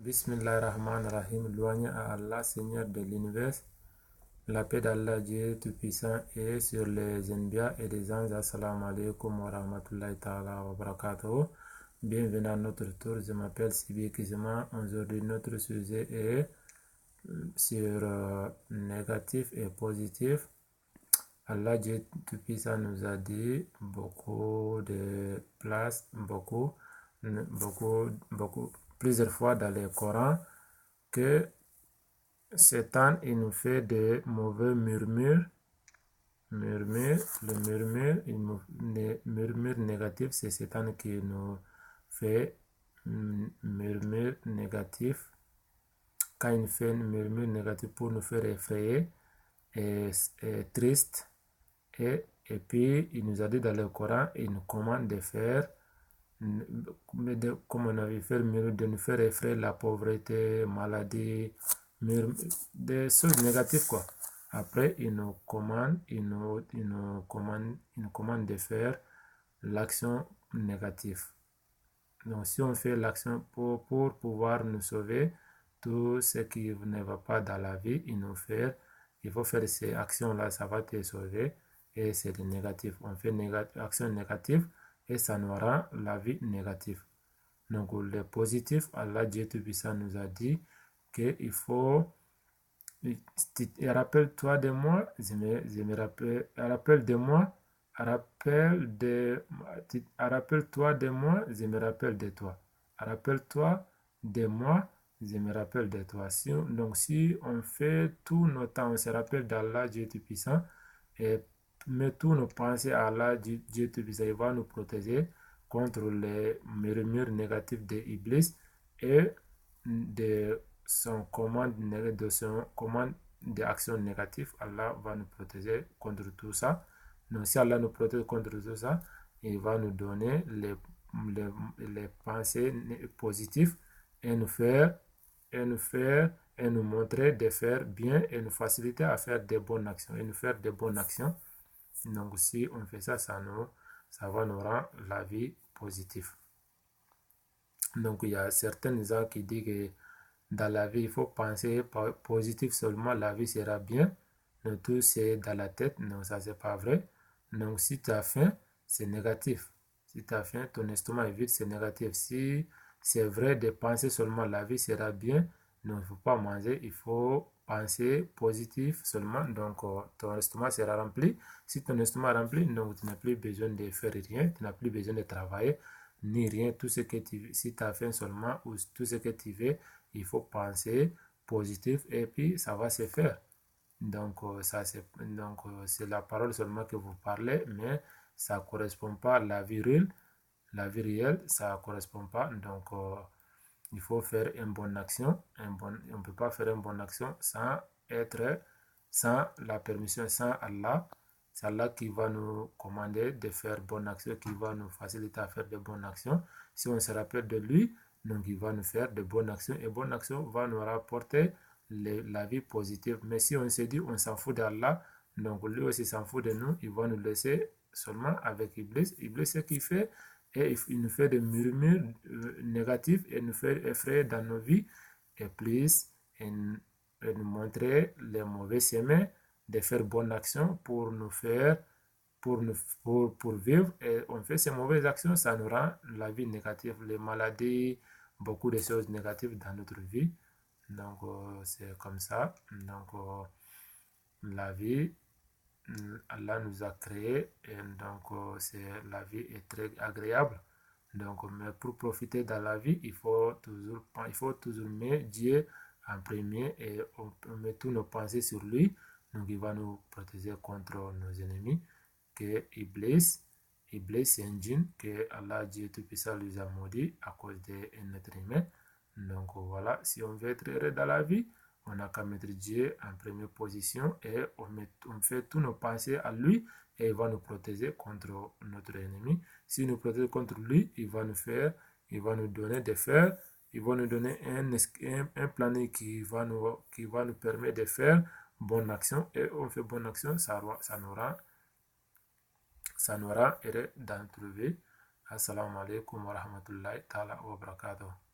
Bismillahirrahmanirrahim. Louange à Allah, Seigneur de l'univers. La paix d'Allah, Dieu Tout-Puissant, est sur les enbias et les anges. Assalamu alaikum wa rahmatullahi ta'ala wa barakatuh. Bienvenue à notre tour. Je m'appelle Sibi Kizima. Aujourd'hui, notre sujet est sur négatif et positif. Allah, Dieu Tout-Puissant, nous a dit beaucoup de places, plusieurs fois dans le Coran que Satan, il nous fait de mauvais murmures. Le murmure négatif, c'est Satan qui nous fait murmure négatif. Quand il fait un murmure négatif pour nous faire effrayer et triste. Et puis, il nous a dit dans le Coran, il nous commande de faire, comme on avait fait, de nous faire effrayer la pauvreté, maladie, des choses négatives, quoi. Après, il nous commande de faire l'action négative. Donc, si on fait l'action pour pouvoir nous sauver, tout ce qui ne va pas dans la vie, il faut faire ces actions-là, ça va te sauver. Et c'est le négatif. On fait action négative et ça nous rend la vie négative. Donc, le positif, Allah Dieu Tout-Puissant nous a dit qu'il faut. Rappelle-toi de moi, rappelle-toi de moi, je me rappelle de toi. Rappelle-toi de moi, je me rappelle de toi. Donc, si on fait tout notre temps, on se rappelle d'Allah, Dieu Tout-Puissant, et met tous nos pensées à Allah, Dieu Tout-Puissant, il va nous protéger contre les murmures négatifs de Iblis et de son commande d'actions négatives. Allah va nous protéger contre tout ça. Donc, si Allah nous protège contre tout ça, il va nous donner les pensées positives et nous montrer de faire bien et nous faciliter à faire des bonnes actions et nous faire des bonnes actions. Donc, si on fait ça, ça va nous rendre la vie positive. Donc, il y a certains gens qui disent que dans la vie, il faut penser positif seulement, la vie sera bien. Donc, tout c'est dans la tête. Non, ça, c'est pas vrai. Donc, si tu as faim, c'est négatif. Si tu as faim, ton estomac est vide, c'est négatif. Si c'est vrai de penser seulement, la vie sera bien, non, il ne faut pas manger, il faut penser positif seulement. Donc, ton estomac sera rempli. Si ton estomac est rempli, donc, tu n'as plus besoin de faire rien, tu n'as plus besoin de travailler, ni rien. Tout ce que tu veux, si tu as faim seulement, ou tout ce que tu veux, il faut penser positif et puis ça va se faire. Donc, c'est la parole seulement que vous parlez, mais ça ne correspond pas à la vie réelle. La vie réelle, ça ne correspond pas. Donc, il faut faire une bonne action. On ne peut pas faire une bonne action sans la permission, sans Allah. C'est Allah qui va nous commander de faire bonne action, qui va nous faciliter à faire de bonnes actions. Si on se rappelle de lui, donc il va nous faire de bonnes actions et bonnes actions va nous rapporter la vie positive. Mais si on se dit on s'en fout d'Allah, donc lui aussi s'en fout de nous, il va nous laisser seulement avec Iblis. Iblis, ce qu'il fait, et il nous fait des murmures négatifs et nous fait effrayer dans nos vies et plus et nous montrer les mauvais chemins de faire bonne action pour nous faire pour vivre, et on fait ces mauvaises actions, ça nous rend la vie négative, les maladies, beaucoup de choses négatives dans notre vie. Donc, c'est comme ça. Donc, la vie, Allah nous a créé, et donc, la vie est très agréable. Donc, mais pour profiter de la vie, il faut toujours mettre Dieu en premier et on met tous nos pensées sur lui. Donc, il va nous protéger contre nos ennemis. Que Iblis, c'est un djinn que Allah, Dieu Tout-Puissant, lui a maudit à cause d'un être humain. Donc voilà, si on veut être heureux dans la vie, on n'a qu'à mettre Dieu en première position et on fait tous nos pensées à lui et il va nous protéger contre notre ennemi. Si nous protège contre lui, il va nous donner des fers, il va nous donner un planète qui va nous permettre de faire bonne action et on fait bonne action, ça nous rend heureux dans notre vie. Assalamu alaikum wa rahmatullahi ta'ala wa barakatuh.